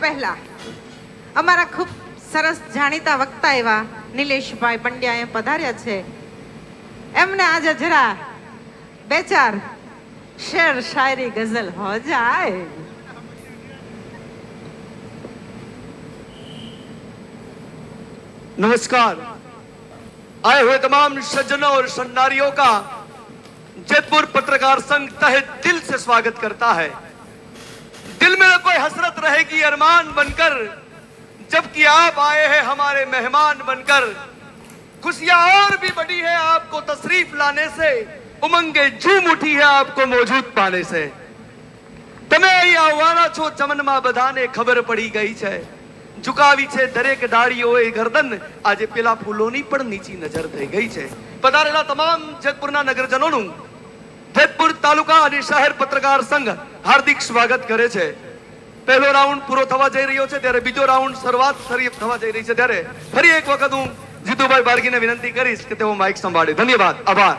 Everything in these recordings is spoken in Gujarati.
પહેલા અમારા ખૂબ સરસ જાણીતા વક્તા એવા નિલેશભાઈ પંડ્યા એ પધાર્યા છે. એમને આજે જરા બે ચાર शेर शायरी गजल हो जाए. नमस्कार. आए हुए तमाम सज्जनों और सन्नारियों का जयपुर पत्रकार संघ तहे दिल से स्वागत करता है. दिल में कोई हसरत रहेगी अरमान बनकर, जबकि आप आए हैं हमारे मेहमान बनकर. खुशियां और भी बड़ी है आपको तशरीफ लाने से, उमंगे झूम उठी है आपको मौजूद पाने से. તમે અહીં આવવાના છો ચમનમાં બધાને ખબર પડી ગઈ છે. ઝુકાવી છે દરેક ડાળીઓએ ગરદન, આજે પેલા ફૂલોની પણ નીચી નજર થઈ ગઈ છે. પધારેલા તમામ જેતપુરના નગરજનોનું જેતપુર તાલુકા અને શહેર પત્રકાર સંઘ હાર્દિક સ્વાગત કરે છે. પહેલો રાઉન્ડ પૂરો થવા જઈ રહ્યો છે, ત્યારે બીજો રાઉન્ડ શરૂઆત થવા જઈ રહી છે. ત્યારે ફરી એક વખત હું જીતુભાઈ બારગીને વિનંતી કરીશ કે તેઓ માઇક સંભાળે. ધન્યવાદ, આભાર.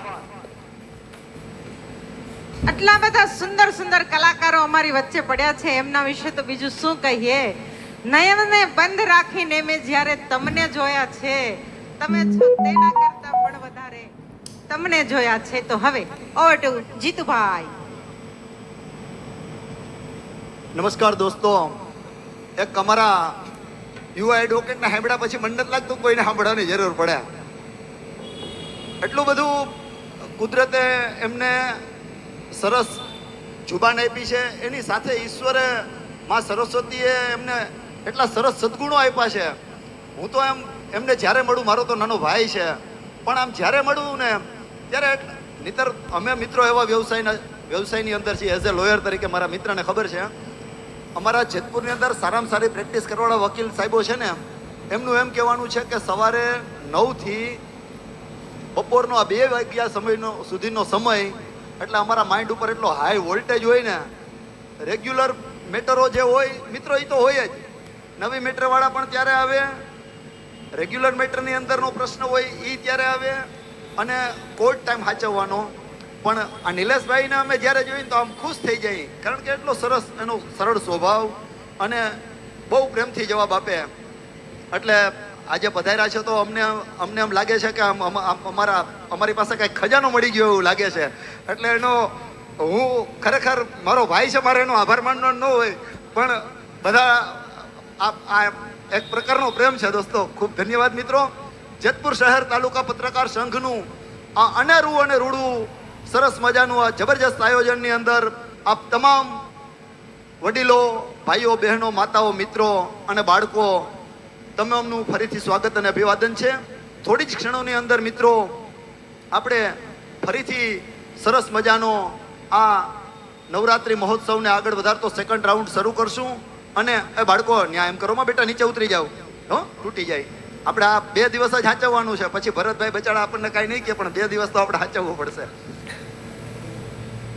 આટલા બધા સુંદર સુંદર કલાકારો અમારી વચ્ચે પડ્યા છે, એમના વિશે તો બીજું શું કહીએ. નયનને બંધ રાખીને મેં જ્યારે તમને જોયા છે, તમે છો તેના કરતા પણ વધારે તમને જોયા છે. તો હવે ઓવર ટુ જીતુભાઈ. નમસ્કાર દોસ્તો. એક અમારા યુવા એડવોકેટના સાંભળ્યા પછી મને નથી લાગતું કોઈને સાંભળવાની જરૂર પડે. એટલું બધું કુદરતે એમને સરસ જુબાન આપી છે, એની સાથે ઈશ્વરે માં સરસ્વતીએ એમને એટલા સરસ સદગુણો આપ્યા છે. હું તો એમને જ્યારે મળું, મારો તો નાનો ભાઈ છે, પણ આમ જ્યારે મળું ને ત્યારે નહીતર અમે મિત્રો એવા વ્યવસાયની અંદર છીએ. એઝ એ લોયર તરીકે મારા મિત્રને ખબર છે, અમારા જેતપુરની અંદર સારામાં સારી પ્રેક્ટિસ કરવાવાળા વકીલ સાહેબો છે ને, એમનું એમ કહેવાનું છે કે સવારે 9 થી બપોરનો આ 2 વાગ્યા સુધીનો સમય એટલે અમારા માઇન્ડ ઉપર એટલો હાઈ વોલ્ટેજ હોય ને. રેગ્યુલર મેટરો જે હોય મિત્રો એ તો હોય જ, નવી મેટરવાળા પણ ત્યારે આવે, રેગ્યુલર મેટરની અંદરનો પ્રશ્ન હોય એ ત્યારે આવે, અને કોર્ટ ટાઈમ સાચવવાનો. પણ આ નિલેશભાઈને અમે જ્યારે જોઈએ તો આમ ખુશ થઈ જાય, કારણ કે એટલો સરસ એનો સરળ સ્વભાવ અને બહુ પ્રેમથી જવાબ આપે. એટલે આજે પધાર્યા છે તો અમને એમ લાગે છે કે અમારી પાસે કાંઈક ખજાનો મળી ગયો એવું લાગે છે. એટલે એનો હું ખરેખર મારો ભાઈ છે, મારે એનો આભાર માનનો ન હોય, પણ બધા આ એક પ્રકારનો પ્રેમ છે દોસ્તો. ખૂબ ધન્યવાદ મિત્રો. જેતપુર શહેર તાલુકા પત્રકાર સંઘનું આ અનેરું અને રૂડું સરસ મજાનું આ જબરજસ્ત આયોજનની અંદર આપ તમામ વડીલો, ભાઈઓ, બહેનો, માતાઓ, મિત્રો અને બાળકો તમામનું ફરીથી સ્વાગત અને અભિવાદન છે. થોડી જ ક્ષણોની અંદર મિત્રો આપણે ફરીથી સરસ મજાનો આ નવરાત્રિ મહોત્સવને આગળ વધારતો સેકન્ડ રાઉન્ડ શરૂ કરશું. અને એ બાળકો ન્યાય એમ કરો માં બેટા, નીચે ઉતરી જાવ, તૂટી જાય. આપણે આ 2 દિવસ જ સાચવવાનું છે, પછી ભરતભાઈ બચાડા આપણને કાંઈ નહીં કે, પણ 2 દિવસ તો આપણે સાચવવું પડશે.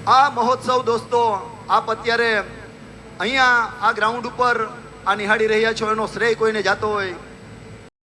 આ મહોત્સવ દોસ્તો આપ અત્યારે અહીંયા આ ગ્રાઉન્ડ ઉપર આ નિહાળી રહ્યા છો, એનો શ્રેય કોઈને જાતો હોય